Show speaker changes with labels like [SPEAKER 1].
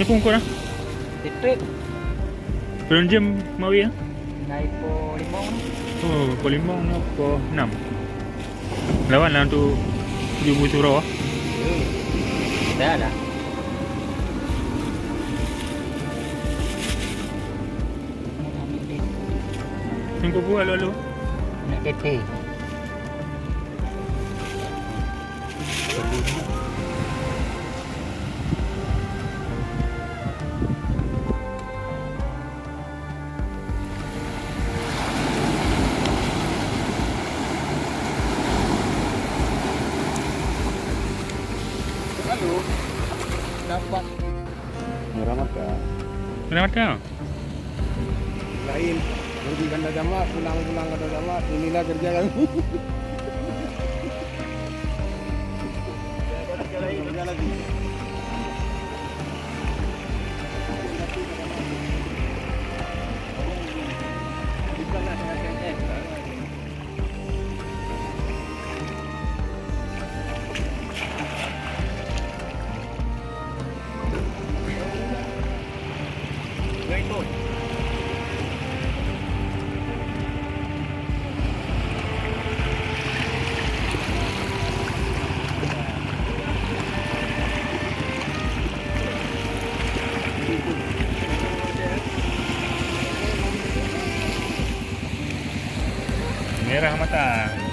[SPEAKER 1] Ni pun kurang.
[SPEAKER 2] Trip
[SPEAKER 1] Berapa jam mawi ya?
[SPEAKER 2] naik po 5.
[SPEAKER 1] Oh, pukul 5 nak pukul 6. Lawan lah untuk Jubu Surau ah.
[SPEAKER 2] Dah lah.
[SPEAKER 1] Tengok buat lalu.
[SPEAKER 2] Nak kete. Lalu dapat murah maka
[SPEAKER 1] Kenapa tak?
[SPEAKER 3] lain pergi kanda jamaah pulang kanda jamaah inilah kerja kami. Kerja lagi. Bukanlah dengan KNF. Gaiton.
[SPEAKER 1] Merah mata.